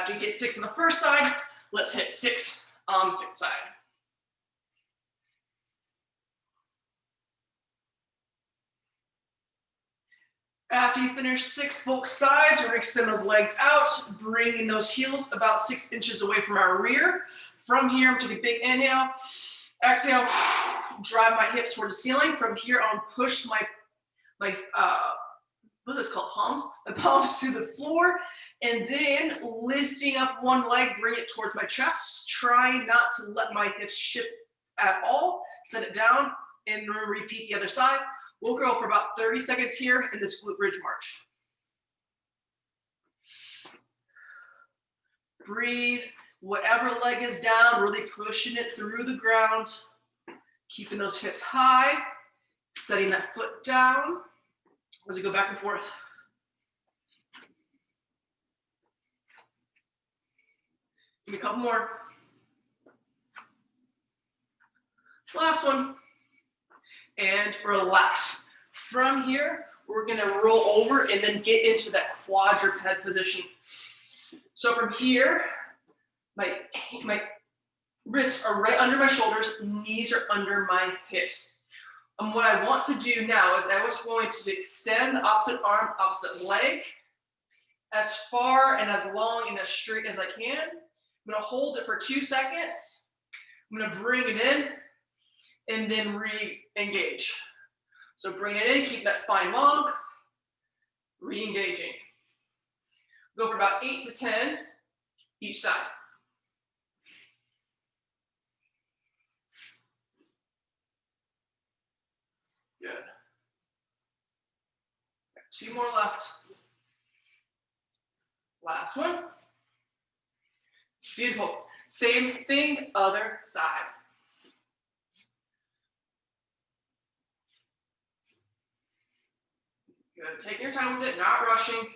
After you get 6 on the first side, let's hit 6 on the second side. After you finish 6 both sides, we're going to extend those legs out, bringing those heels about 6 inches away from our rear. From here, I'm taking a big inhale. Exhale, drive my hips toward the ceiling. From here on, push my what is this called, palms? My palms to the floor, and then lifting up one leg, bring it towards my chest. Try not to let my hips shift at all. Set it down, and repeat the other side. We'll go for about 30 seconds here in this glute bridge march. Breathe. Whatever leg is down, really pushing it through the ground. Keeping those hips high. Setting that foot down as we go back and forth. Give me a couple more. Last one. And relax. From here, we're gonna roll over and then get into that quadruped position. So from here, my wrists are right under my shoulders, knees are under my hips. And what I want to do now is I was going to extend the opposite arm, opposite leg, as far and as long and as straight as I can. I'm gonna hold it for 2 seconds. I'm gonna bring it in and then re-engage. So bring it in, keep that spine long, re-engaging. Go for about 8 to 10 each side. Good. 2 more left. Last one. Beautiful. Same thing, other side. Good. Take your time with it, not rushing.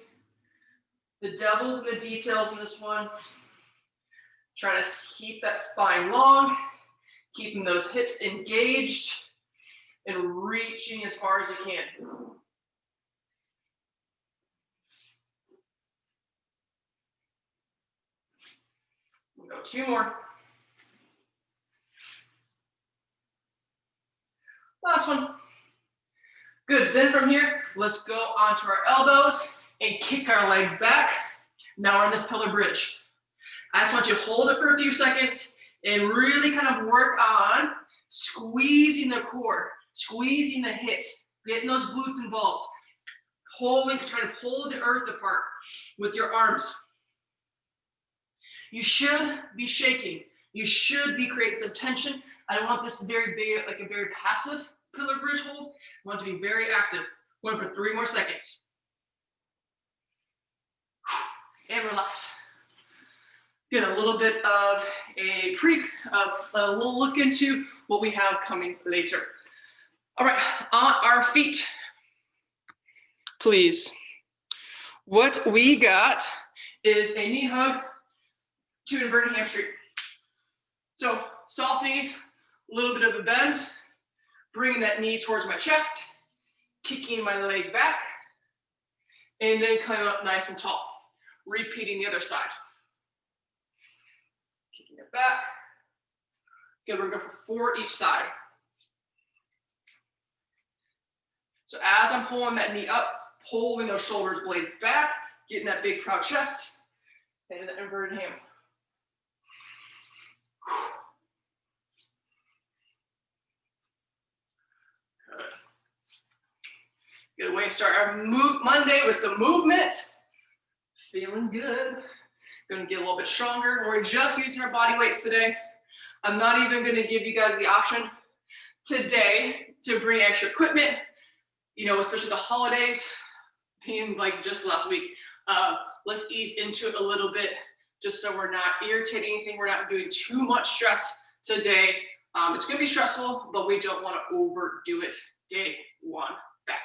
The devil's in the details in this one. Trying to keep that spine long, keeping those hips engaged, and reaching as far as you can. We'll go 2 more. Last one. Good, then from here, let's go onto our elbows and kick our legs back. Now we're in this pillar bridge. I just want you to hold it for a few seconds and really kind of work on squeezing the core, squeezing the hips, getting those glutes involved, trying to pull the earth apart with your arms. You should be shaking. You should be creating some tension. I don't want this to be like a very passive pillar bridge hold. I want it to be very active. Going for 3 more seconds. And relax. Get a little bit of a little look into what we have coming later. All right, on our feet, please. What we got is a knee hug to inverted hamstring. So soft knees, a little bit of a bend, bringing that knee towards my chest, kicking my leg back, and then coming up nice and tall. Repeating the other side. Kicking it back. Good, we're gonna go for 4 each side. So as I'm pulling that knee up, pulling those shoulders blades back, getting that big proud chest, and the inverted ham. Good way to start our Monday with some movement. Feeling good. Gonna get a little bit stronger. We're just using our body weights today. I'm not even gonna give you guys the option today to bring extra equipment, especially the holidays being like just last week. Let's ease into it a little bit just so we're not irritating anything. We're not doing too much stress today. It's gonna be stressful, but we don't wanna overdo it day 1 back.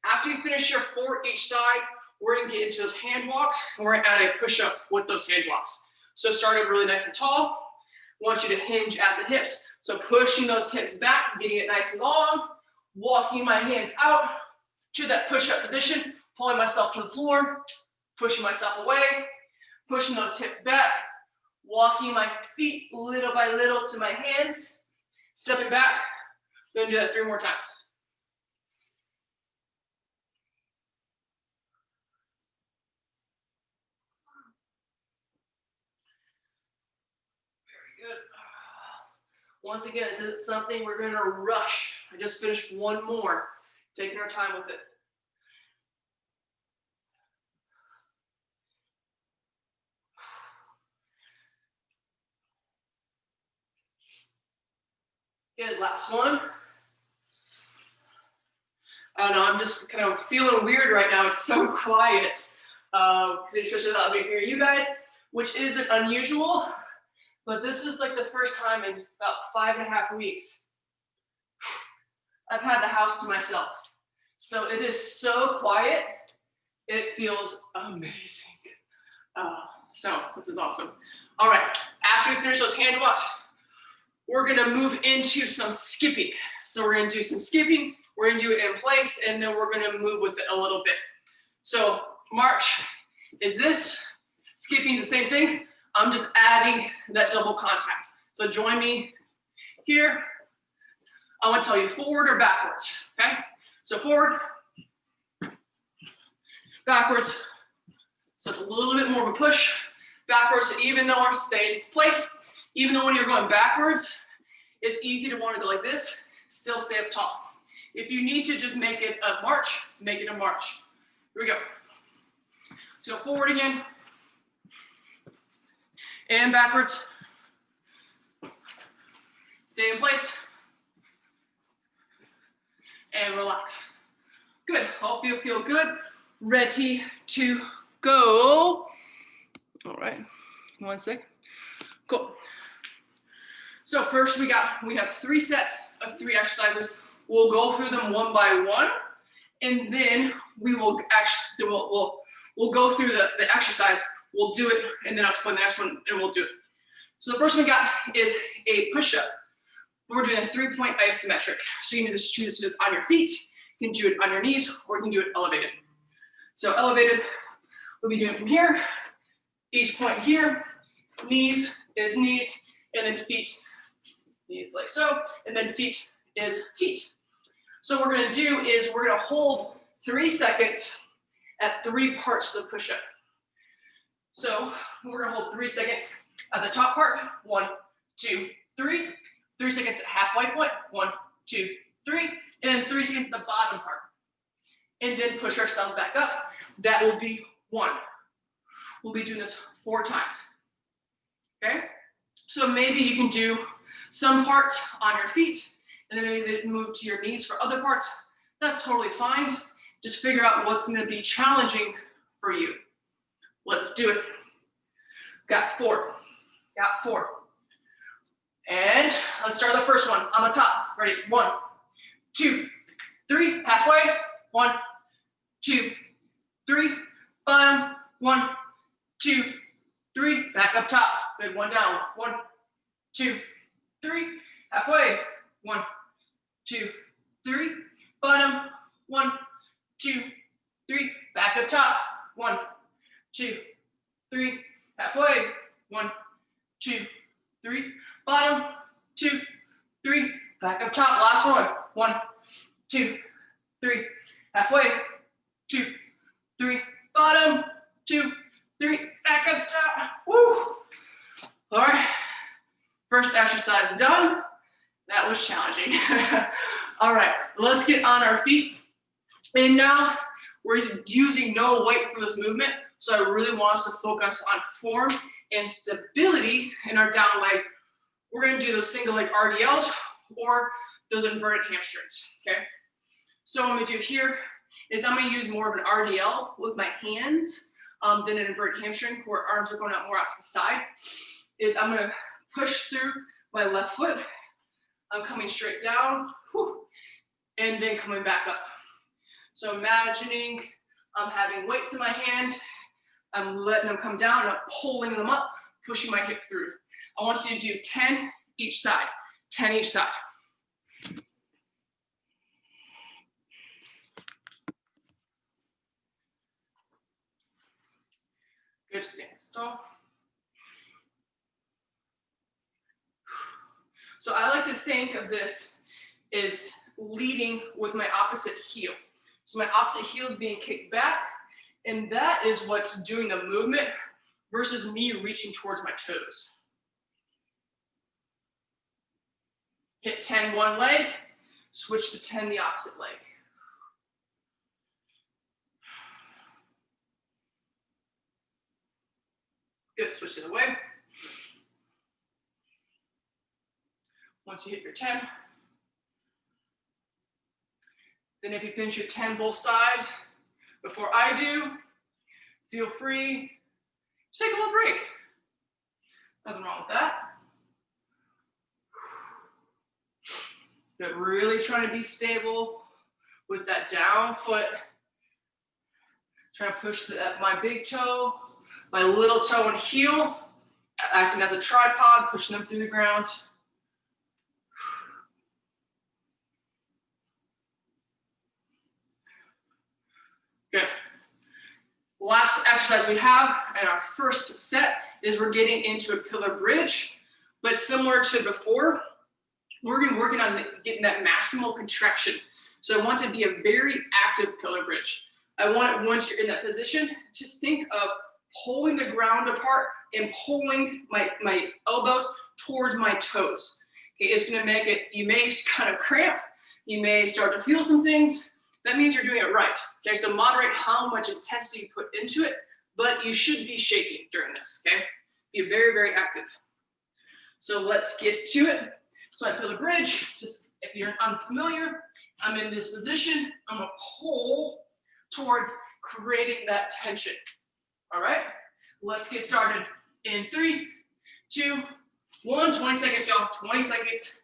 After you finish your 4 each side, we're gonna get into those hand walks, and we're gonna add a push-up with those hand walks. So starting really nice and tall, want you to hinge at the hips. So pushing those hips back, getting it nice and long, walking my hands out to that push-up position, pulling myself to the floor, pushing myself away, Pushing those hips back, walking my feet little by little to my hands, stepping back. I'm gonna do that 3 more times. Very good. Once again, this isn't something we're gonna rush. I just finished 1 more, taking our time with it. Good, last one. I don't know, I'm just kind of feeling weird right now. It's so quiet. Especially not being here, you guys, which isn't unusual, but this is like the first time in about 5.5 weeks I've had the house to myself. So it is so quiet. It feels amazing. So this is awesome. All right, after we finish those hand walks, we're gonna move into some skipping. So we're gonna do some skipping, we're gonna do it in place, and then we're gonna move with it a little bit. So march is this, skipping is the same thing. I'm just adding that double contact. So join me here. I want to tell you forward or backwards, okay? So forward, backwards. So it's a little bit more of a push. Backwards, so even though our stays in place, even though when you're going backwards, it's easy to want to go like this, still stay up top. If you need to just make it a march, make it a march. Here we go. So forward again, and backwards. Stay in place, and relax. Good, hope you feel good. Ready to go. All right, 1 sec. Cool. So first we have 3 sets of 3 exercises. We'll go through them one by one, and then we will actually, we'll go through the exercise, we'll do it, and then I'll explain the next one, and we'll do it. So the first one we got is a push-up. We're doing a 3-point isometric. So you can just choose this on your feet, you can do it on your knees, or you can do it elevated. So elevated, we'll be doing from here, each point here, knees is knees, and then feet, knees like so, and then feet is feet. So what we're gonna do is we're gonna hold 3 seconds at 3 parts of the push-up. So we're gonna hold 3 seconds at the top part, 1, 2, 3. 3 seconds at halfway point, 1, 2, 3, and then 3 seconds at the bottom part. And then push ourselves back up. That will be 1. We'll be doing this 4 times, okay? So maybe you can do some parts on your feet, and then maybe move to your knees for other parts. That's totally fine. Just figure out what's gonna be challenging for you. Let's do it. Got 4, got 4. And let's start the first one on the top. Ready? 1, 2, 3. Halfway. 1, 2, 3. Bottom. 1, 2, 3. Back up top. Good. 1 down. 1, 2, 3. Halfway. 1, 2, 3. Bottom. 1, 2, 3. Back up top. 1, 2, 3. Halfway. 1, 2, 3. Bottom. 2, 3. Back up top. Last one. 1, 2, 3. Halfway. 2, 3. Bottom. 2, 3. Back up top. Woo! All right. First exercise done. That was challenging. All right. Let's get on our feet. And now we're using no weight for this movement. So I really want us to focus on form and stability in our down leg. We're going to do those single leg RDLs or those inverted hamstrings, okay? So what I'm going to do here is I'm going to use more of an RDL with my hands than an inverted hamstring where arms are going out more out to the side. Is I'm going to push through my left foot. I'm coming straight down, whew, and then coming back up. So imagining I'm having weights in my hand, I'm letting them come down, and I'm pulling them up, pushing my hip through. I want you to do 10 each side, 10 each side. Good, stand tall. So I like to think of this as leading with my opposite heel. So my opposite heel is being kicked back, and that is what's doing the movement versus me reaching towards my toes. Hit 10 one leg, switch to 10 the opposite leg. Good, switch the other way. Once you hit your 10, then if you finish your 10 both sides, before I do, feel free to take a little break. Nothing wrong with that. But really trying to be stable with that down foot. Trying to push my big toe, my little toe and heel, acting as a tripod, pushing them through the ground. Good. Last exercise we have in our first set is we're getting into a pillar bridge, but similar to before, we're going to be working on getting that maximal contraction. So I want to be a very active pillar bridge. I want, once you're in that position, to think of pulling the ground apart and pulling my elbows towards my toes. Okay, it's going to make it, you may kind of cramp, you may start to feel some things. That means you're doing it right. Okay, so moderate how much intensity you put into it, but you should be shaking during this. Okay, be very, very active. So let's get to it. So I pillar bridge. Just if you're unfamiliar, I'm in this position. I'm gonna pull towards creating that tension. All right, let's get started in 3, 2, 1. 20 seconds, y'all. 20 seconds.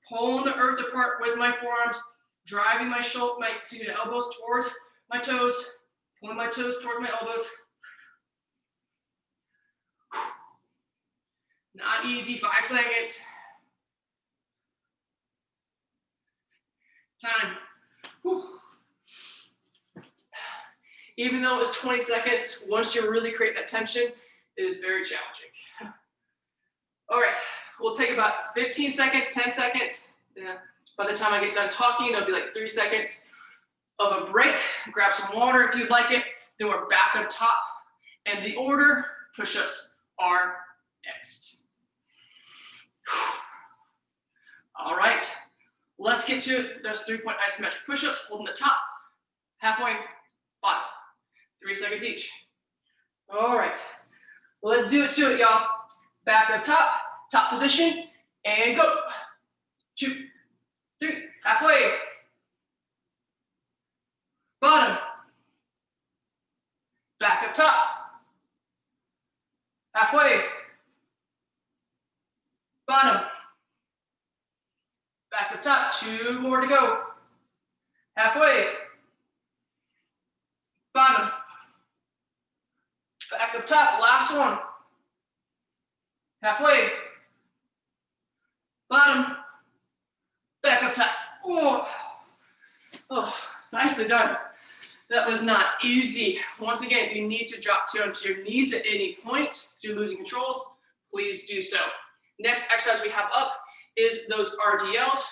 Pulling the earth apart with my forearms. Driving my elbows towards my toes, pulling my toes towards my elbows. Not easy, 5 seconds. Time. Whew. Even though it was 20 seconds, once you really create that tension, it is very challenging. All right, we'll take about 15 seconds, 10 seconds. Yeah. By the time I get done talking, it'll be like 3 seconds of a break. Grab some water if you'd like it. Then we're back up top. And the order, push-ups are next. All right, let's get to it. There's 3-point isometric push-ups, holding the top, halfway, bottom. 3 seconds each. All right, let's do it to it, y'all. Back up top position, and go. 2, 3, halfway, bottom, back up top, halfway, bottom, back up top, 2 more to go, halfway, bottom, back up top, last one, halfway, bottom, back up top. Oh, nicely done. That was not easy. Once again, if you need to drop down to your knees at any point, so you're losing controls, please do so. Next exercise we have up is those RDLs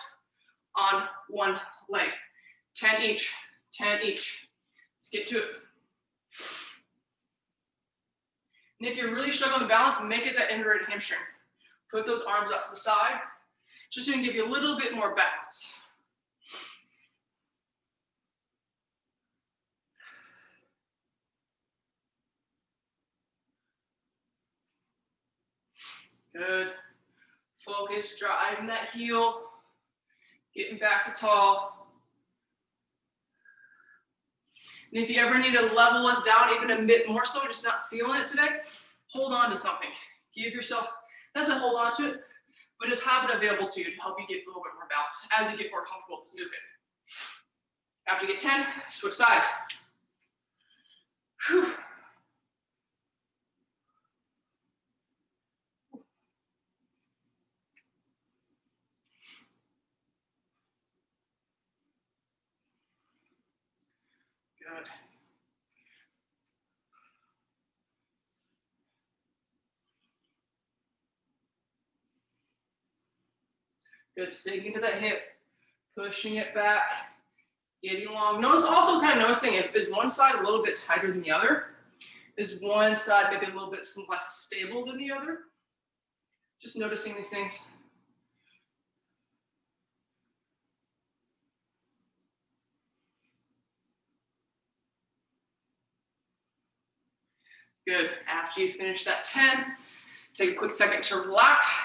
on one leg. 10 each, 10 each. Let's get to it. And if you're really struggling to balance, make it that inverted hamstring. Put those arms out to the side, just to give you a little bit more balance. Good. Focus, driving that heel, getting back to tall. And if you ever need to level us down even a bit more so, just not feeling it today, hold on to something. Give yourself, doesn't hold on to it, but just have it available to you to help you get a little bit more balance as you get more comfortable with this movement. After you get 10, switch sides. Whew. Good. Good, sinking into that hip, pushing it back, getting long. Notice also kind of noticing if is one side a little bit tighter than the other? Is one side maybe a little bit less stable than the other? Just noticing these things. Good. After you finish that 10, take a quick second to relax.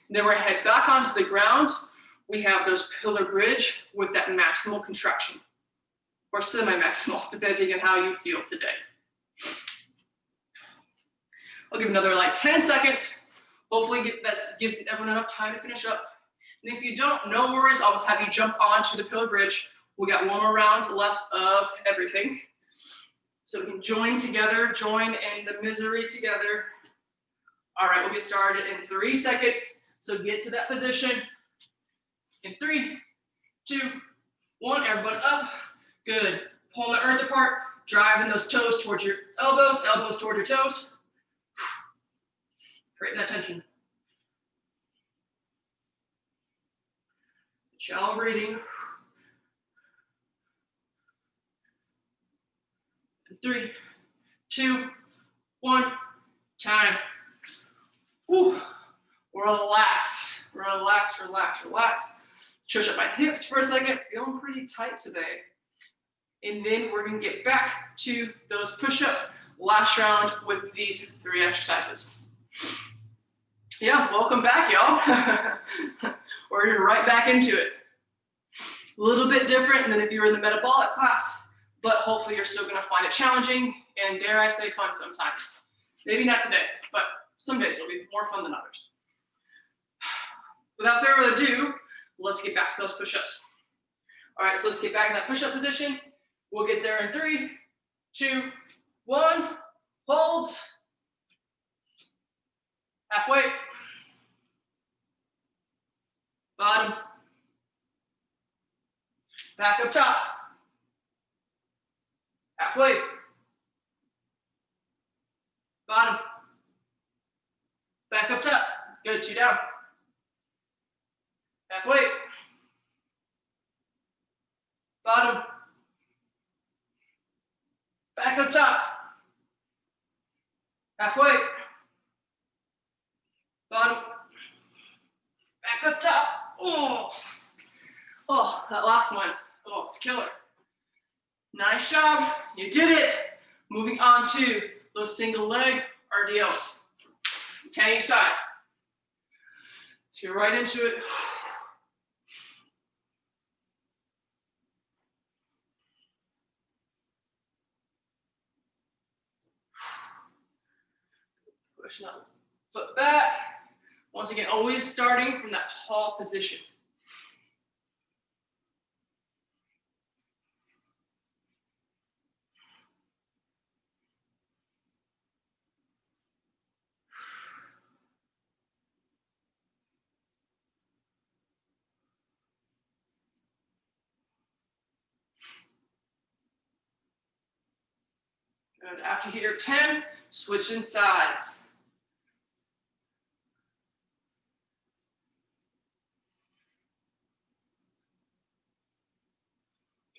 Then we're gonna head back onto the ground. We have those pillar bridge with that maximal contraction, or semi-maximal, depending on how you feel today. I'll give another like 10 seconds. Hopefully that gives everyone enough time to finish up. And if you don't, no worries, I'll just have you jump onto the pillar bridge. We got one more round left of everything. So we can join together, join in the misery together. All right, we'll get started in 3 seconds. So get to that position. In 3, 2, 1, everybody up. Good. Pulling the earth apart, driving those toes towards your elbows, elbows towards your toes. Creating that tension. Shallow breathing. 3, 2, 1, time. Ooh. Relax, relax, relax, relax. Stretch up my hips for a second. Feeling pretty tight today. And then we're gonna get back to those push-ups. Last round with these 3 exercises. Yeah, welcome back, y'all. We're right back into it. A little bit different than if you were in the metabolic class, but hopefully you're still gonna find it challenging and, dare I say, fun sometimes. Maybe not today, but some days it'll be more fun than others. Without further ado, let's get back to those push-ups. All right, so let's get back in that push-up position. We'll get there in 3, 2, 1, hold. Halfway. Bottom. Back up top. Halfway. Bottom. Back up top. Good, 2 down. Halfway. Bottom. Back up top. Halfway. Bottom. Back up top. Oh, that last one. Oh, it's killer. Nice job. You did it. Moving on to those single leg RDLs. 10 each side. Let's get right into it. Push that foot back. Once again, always starting from that tall position. Good. After you hit your 10, switch in sides.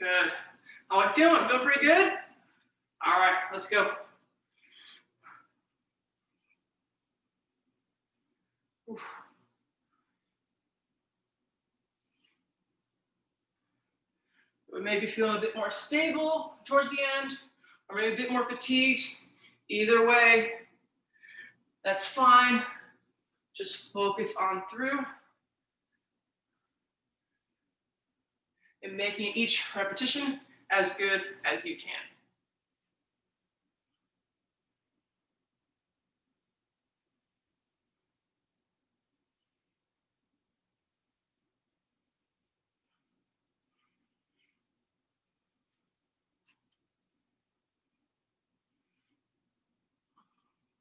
Good. How am I feeling? I'm feeling pretty good? All right, let's go. Oof. We may be feeling a bit more stable towards the end, or maybe a bit more fatigued. Either way, that's fine. Just focus on through and making each repetition as good as you can.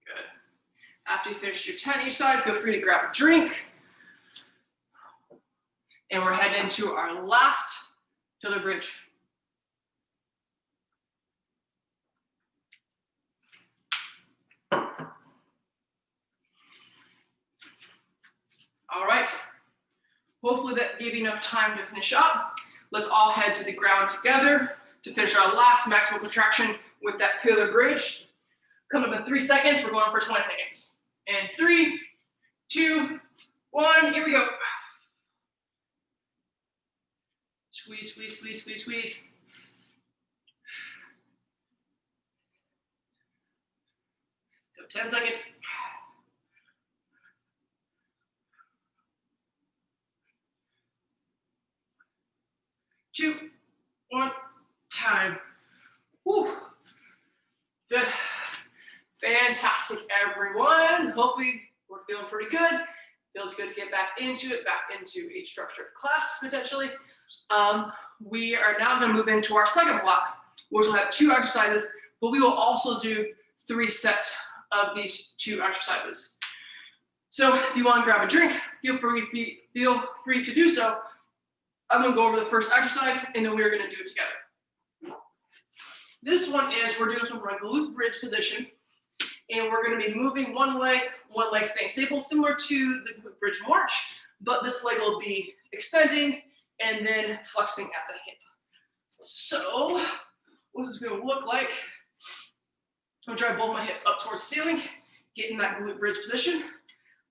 Good. After you finish your 10 each side, feel free to grab a drink. And we're heading into our last pillar bridge. All right, Hopefully that gave you enough time to finish up. Let's all head to the ground together to finish our last maximum contraction with that pillar bridge. Come up in 3 seconds. We're going for 20 seconds. And 3, 2, 1. Here we go. Squeeze, squeeze, squeeze, squeeze, squeeze. So 10 seconds. 2, 1, time. Woo. Good. Fantastic, everyone. Hopefully we're feeling pretty good. Feels good to get back into a structured class potentially. We are now going to move into our second block, which will have 2 exercises, but we will also do 3 sets of these 2 exercises. So if you want to grab a drink, feel free to do so. I'm going to go over the first exercise, and then we're going to do it together. This one is, we're doing this one from a glute bridge position, and we're going to be moving one leg staying stable, similar to the glute bridge march, but this leg will be extending and then flexing at the hip. So what this is going to look like, I'm going to drive both my hips up towards the ceiling, get in that glute bridge position.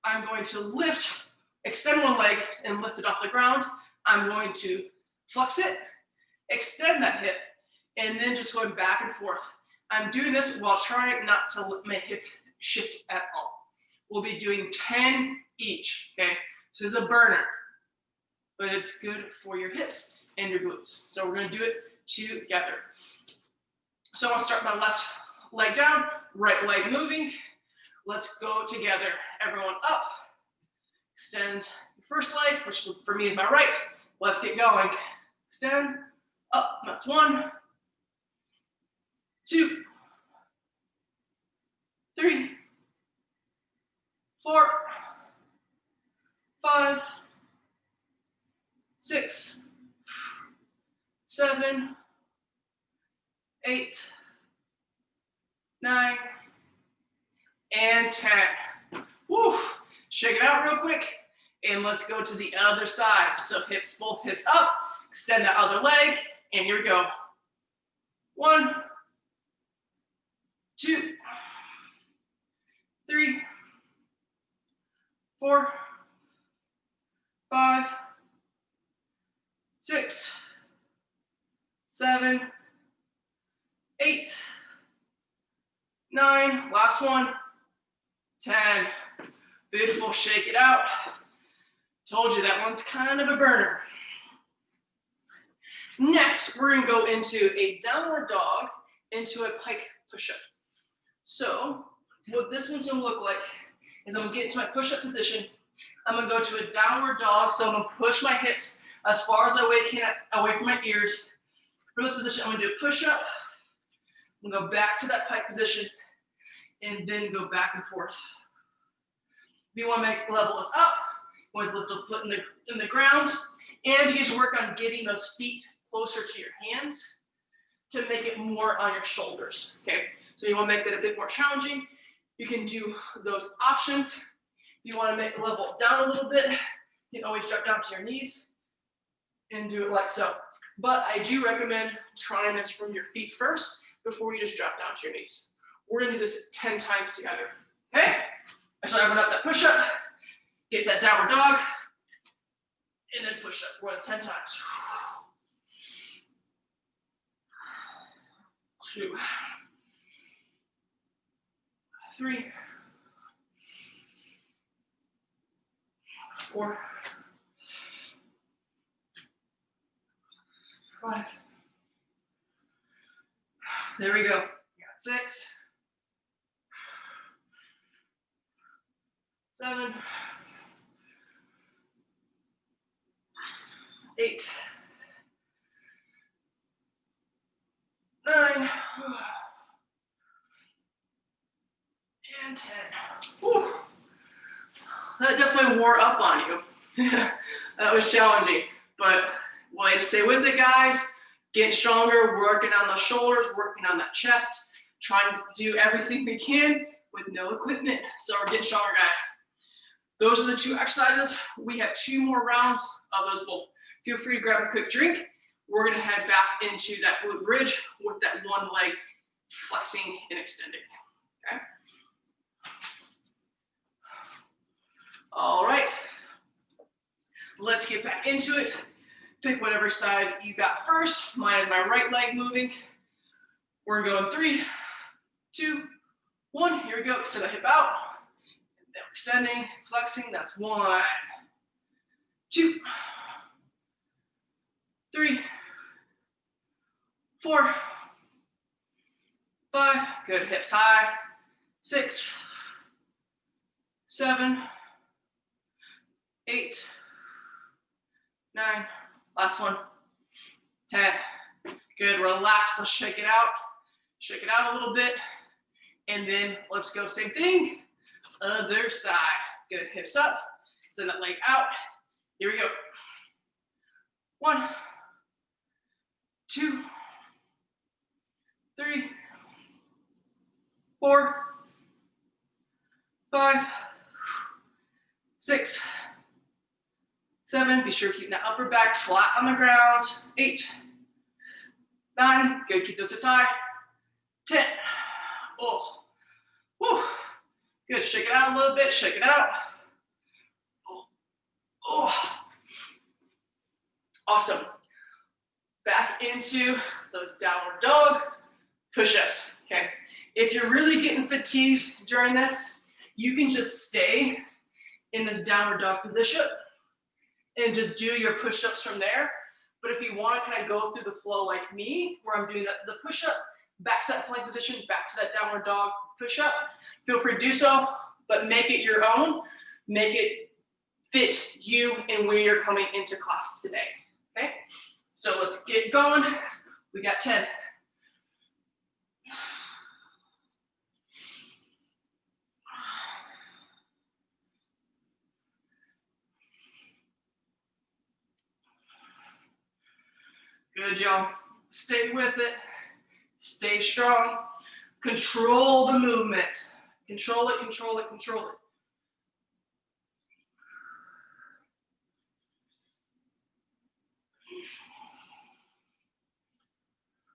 I'm going to lift, extend one leg and lift it off the ground. I'm going to flex it, extend that hip, and then just going back and forth. I'm doing this while trying not to let my hip shift at all. We'll be doing 10 each, okay? This is a burner, but it's good for your hips and your glutes. So we're gonna do it together. So I'm gonna start my left leg down, right leg moving. Let's go together. Everyone up. Extend the first leg, which for me is my right. Let's get going. Extend, up, that's 1, 2, 3, 4, 5, 6, 7, 8, 9, and 10. Woo! Shake it out real quick, and let's go to the other side. So hips, both hips up, extend that other leg, and here we go. 1, 2, 3, 4, 5, 6, 7, 8, 9, last one, 10. Beautiful, shake it out. Told you that one's kind of a burner. Next, we're gonna go into a downward dog into a pike push-up. So what this one's gonna look like is I'm gonna get into my push-up position. I'm gonna go to a downward dog, so I'm gonna push my hips as far as I can away from my ears. For this position, I'm gonna do a push-up. I'm gonna go back to that pike position and then go back and forth. If you want to level this up, always lift a foot in the ground, and you just work on getting those feet closer to your hands to make it more on your shoulders. Okay, so you want to make that a bit more challenging. You can do those options. If you want to make the level down a little bit, you can always drop down to your knees and do it like so. But I do recommend trying this from your feet first before you just drop down to your knees. We're gonna do this 10 times together. Okay? Actually, I run up that push-up, get that downward dog, and then push up. Runs 10 times. 2, 3, 4, 5. There we go. Got 6, 7, 8, 9, and 10. Whew. That definitely wore up on you. That was challenging, but way to stay with it, guys. Getting stronger, working on the shoulders, working on that chest, trying to do everything we can with no equipment. So we're getting stronger, guys. Those are the 2 exercises. We have 2 more rounds of those both. Feel free to grab a quick drink. We're gonna head back into that glute bridge with that one leg flexing and extending, okay? All right, let's get back into it. Pick whatever side you got first. Mine is my right leg moving. We're going 3, 2, 1. Here we go. Extend the hip out. And then we're extending, flexing. That's 1, 2, 3, 4, 5. Good. Hips high. 6, 7, 8, 9. Last one. 10. Good. Relax. Let's shake it out. Shake it out a little bit. And then let's go same thing. Other side. Good. Hips up. Send that leg out. Here we go. 1, 2, 3, 4, 5, 6, 7. Be sure to keep that upper back flat on the ground. 8, 9. Good. Keep those hips high. 10. Oh. Whew. Good. Shake it out a little bit. Shake it out. Oh. Oh. Awesome. Back into those downward dog push-ups. Okay. If you're really getting fatigued during this, you can just stay in this downward dog position and just do your push-ups from there. But if you want to kind of go through the flow like me, where I'm doing the push-up, back to that plank position, back to that downward dog push-up, feel free to do so, but make it your own. Make it fit you and where you're coming into class today, okay? So let's get going. We got 10. Good, y'all. Stay with it. Stay strong. Control the movement. Control it, control it, control it.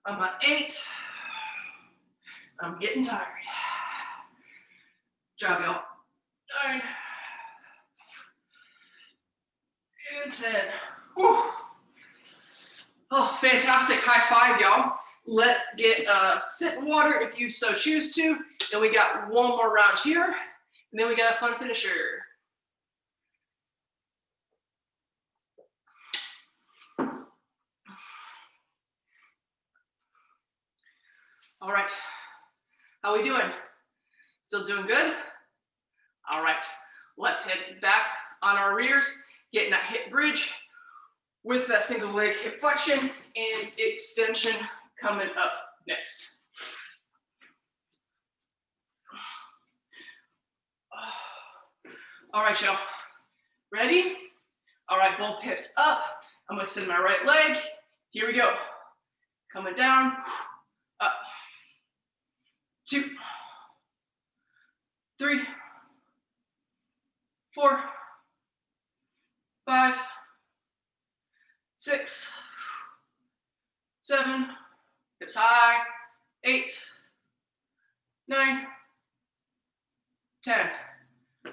I'm at 8. I'm getting tired. Good job, y'all. 9. And 10. Whew. Oh, fantastic. High five, y'all. Let's get sip water if you so choose to. And we got one more round here. And then we got a fun finisher. All right. How we doing? Still doing good? All right. Let's head back on our rears, getting that hip bridge with that single leg hip flexion and extension coming up next. All right, y'all. Ready? All right, both hips up. I'm gonna extend my right leg. Here we go. Coming down, up. 2, 3, 4, 5, 6, 7, hips high, 8, 9, 10.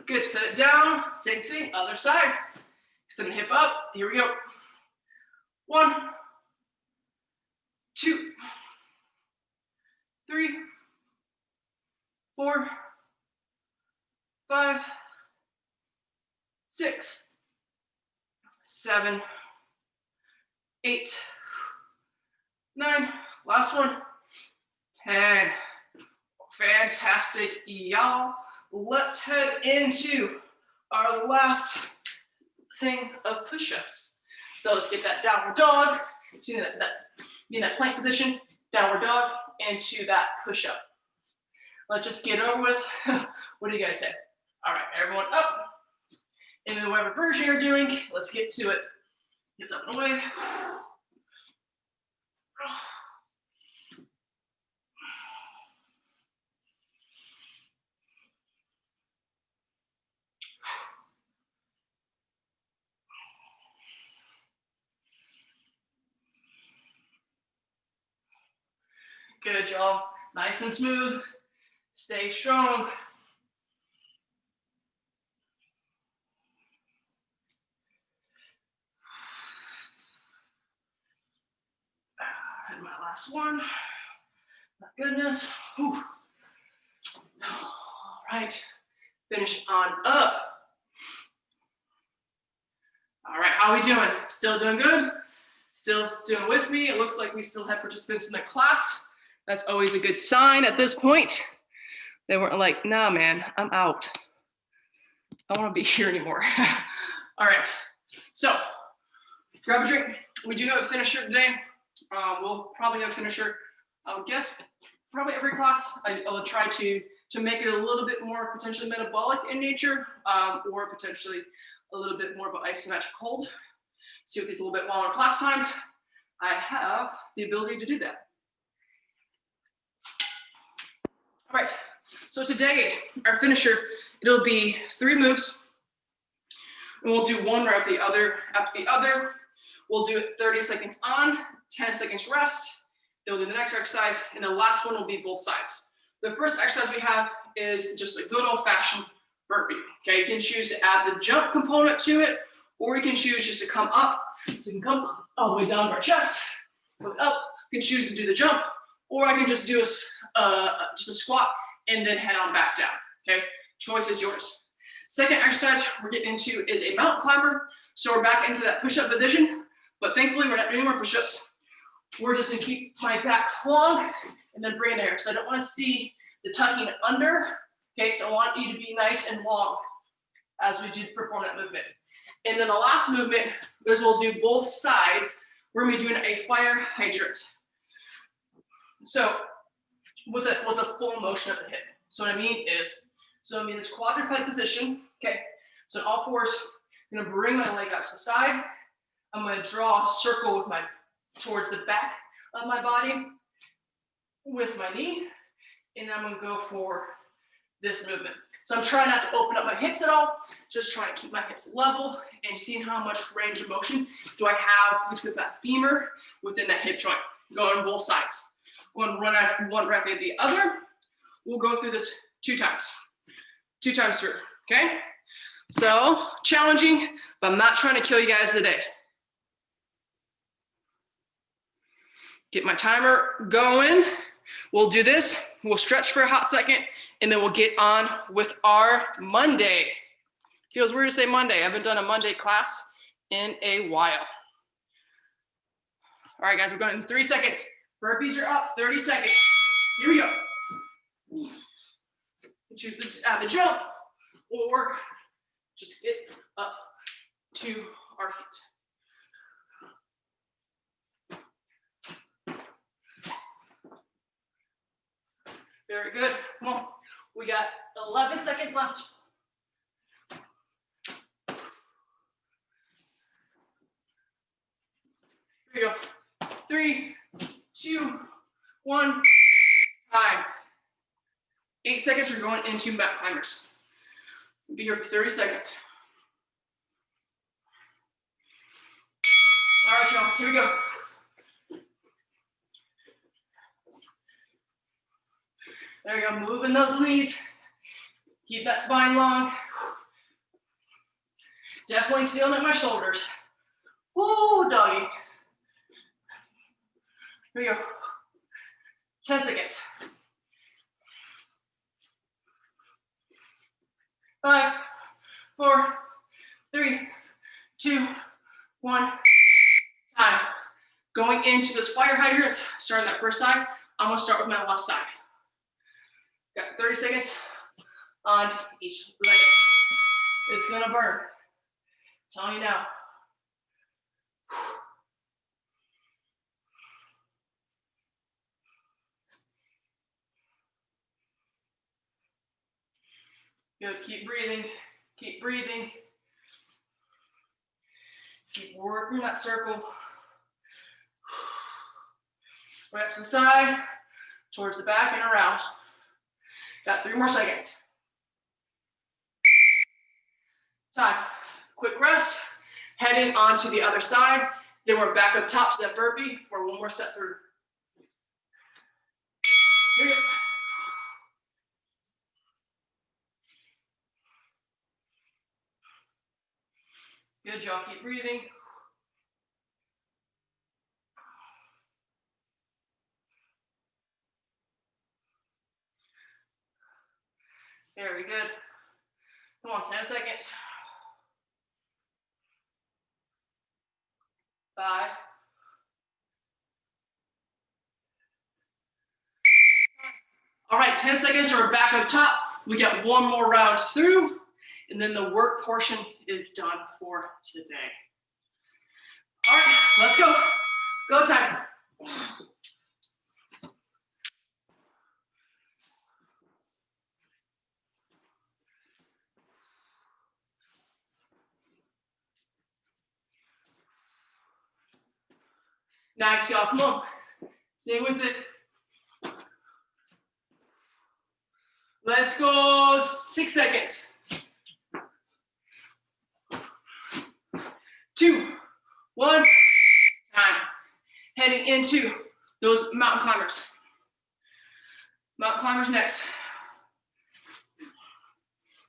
Good, set it down, same thing, other side. Extend the hip up, here we go. 1, 2, 3, 4, 5, 6, 7, 8, 9, last one, 10. Fantastic, y'all. Let's head into our last thing of push-ups. So let's get that downward dog, be in that plank position, downward dog, into that push-up. Let's just get over with. What do you guys say? All right, everyone up. And then whatever version you're doing, let's get to it. Hips up and away. Good job. Nice and smooth. Stay strong. And my last one. My goodness. Whew. All right. Finish on up. All right, how are we doing? Still doing good? Still doing with me? It looks like we still have participants in the class. That's always a good sign at this point. They weren't like, nah, man, I'm out. I don't want to be here anymore. All right, so grab a drink. We do have a finisher today. We'll probably have a finisher, I would guess, probably every class. I will try to make it a little bit more potentially metabolic in nature, or potentially a little bit more of an isometric hold. See with these a little bit longer class times, I have the ability to do that. All right, so today, our finisher, it'll be 3 moves, and we'll do one right after the other. We'll do it 30 seconds on, 10 seconds rest, then we'll do the next exercise, and the last one will be both sides. The first exercise we have is just a good old-fashioned burpee. Okay, you can choose to add the jump component to it, or you can choose just to come up. You can come all the way down to our chest, go up. You can choose to do the jump, or I can just do just a squat and then head on back down. Okay, choice is yours. Second exercise we're getting into is a mountain climber. So we're back into that push-up position, but thankfully we're not doing more push-ups. We're just gonna keep my back long and then bring it there. So I don't want to see the tucking under. Okay, so I want you to be nice and long as we do perform that movement. And then the last movement is we'll do both sides. We're gonna be doing a fire hydrant. So with a full motion of the hip. So what I mean is, I'm in this quadruped position. Okay, so in all fours, I'm gonna bring my leg out to the side. I'm gonna draw a circle with towards the back of my body with my knee, and I'm gonna go for this movement. So I'm trying not to open up my hips at all, just trying to keep my hips level and seeing how much range of motion do I have between that femur within that hip joint. Go on both sides. One right after the other. We'll go through this 2 times. 2 times through, okay? So challenging, but I'm not trying to kill you guys today. Get my timer going. We'll do this, we'll stretch for a hot second, and then we'll get on with our Monday. Feels weird to say Monday. I haven't done a Monday class in a while. All right, guys, we're going in 3 seconds. Burpees are up, 30 seconds. Here we go. Choose to add the jump, or just get up to our feet. Very good. Come on. We got 11 seconds left. Here we go. 3, 2, 1. Time. 8 seconds. We're going into mountain climbers. We'll be here for 30 seconds. All right, y'all. Here we go. There we go, moving those knees. Keep that spine long. Definitely feeling it in my shoulders. Woo, doggy. Here we go. 10 seconds. 5, 4, 3, 2, 1. Time. Going into this fire hydrant, starting that first side. I'm gonna start with my left side. Got 30 seconds on each leg. It's gonna burn. I'm telling you now. Good, keep breathing, keep breathing. Keep working that circle. Right up to the side, towards the back and around. Got 3 more seconds. Time. Quick rest. Heading on to the other side. Then we're back up top to that burpee for one more set through. Here we go. Good job, keep breathing. Very good. Come on, 10 seconds. 5. All right, 10 seconds, so we're back up top. We got one more round through, and then the work portion is done for today. All right, let's go. Go time. Nice, y'all, come on. Stay with it. Let's go 6 seconds. 2, 1, time. Heading into those mountain climbers. Mountain climbers next.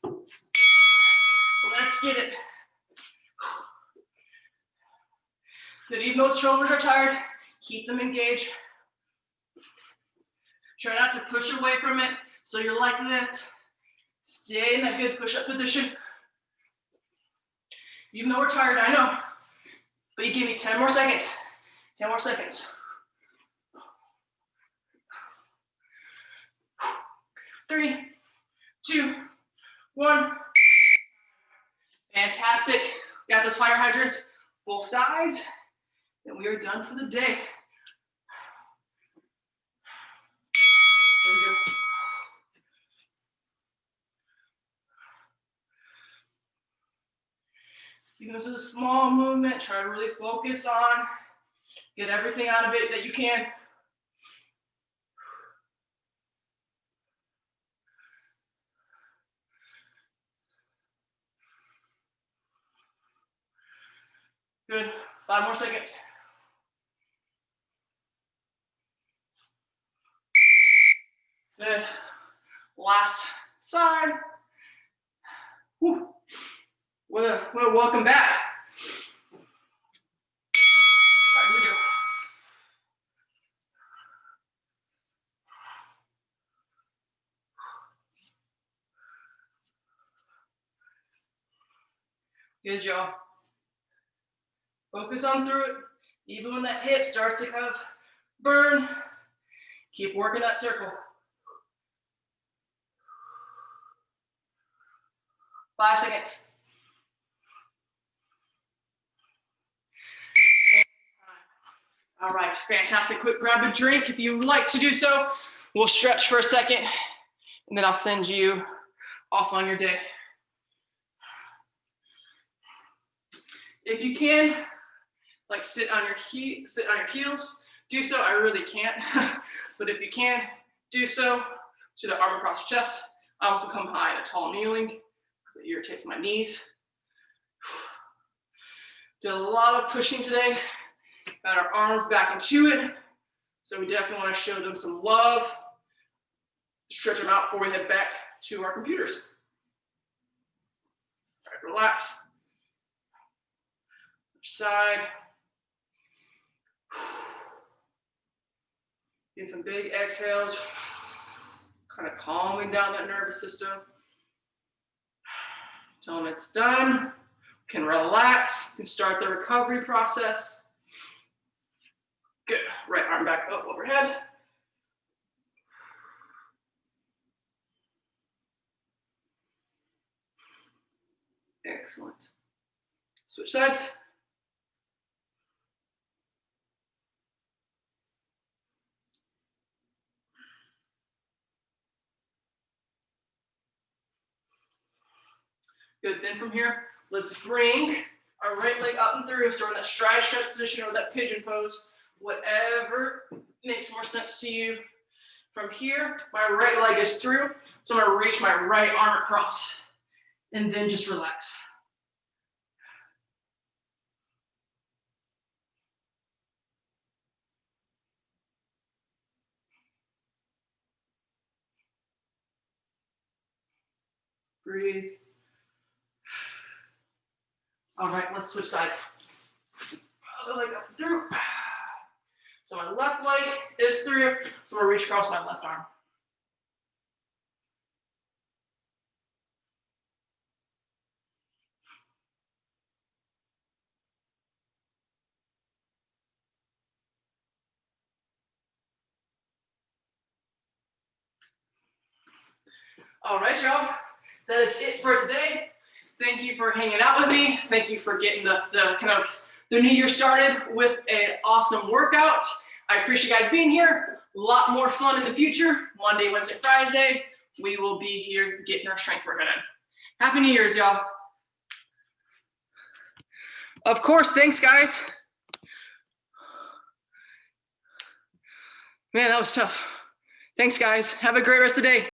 Let's get it. Good, even those shoulders are tired, keep them engaged. Try not to push away from it, so you're like this. Stay in that good push-up position. Even though we're tired, I know, but you give me 10 more seconds. 10 more seconds. 3, 2, 1. Fantastic. Got those fire hydrants, both sides, and we are done for the day. There we go. Even though this is a small movement, try to really focus on, get everything out of it that you can. Good, 5 more seconds. Good, last side. Whew. What a welcome back. All right, here we go. Good job. Focus on through it. Even when that hip starts to kind of burn, keep working that circle. 5 seconds. All right, fantastic. Quick, grab a drink if you would like to do so. We'll stretch for a second, and then I'll send you off on your day. If you can, like sit on your heels, do so. I really can't, but if you can, do so. So the arm across your chest. I also come high in a tall kneeling because it irritates my knees. Did a lot of pushing today. Got our arms back into it. So we definitely want to show them some love. Stretch them out before we head back to our computers. All right, relax. Side. Get some big exhales. Kind of calming down that nervous system. Tell them it's done. Can relax. Can start the recovery process. Good. Right arm back up overhead. Excellent. Switch sides. Good. Then from here, let's bring our right leg up and through. So we're in that stride stretch position or that pigeon pose. Whatever makes more sense to you. From here, my right leg is through. So I'm going to reach my right arm across and then just relax. Breathe. All right, let's switch sides. Other leg up through. So my left leg is through, so I'm gonna reach across my left arm. All right, y'all, that is it for today. Thank you for hanging out with me. Thank you for getting the kind of the new year started with an awesome workout. I appreciate you guys being here. A lot more fun in the future. Monday, Wednesday, Friday, we will be here getting our strength workout in. Happy New Year's, y'all. Of course, thanks, guys. Man, that was tough. Thanks, guys. Have a great rest of the day.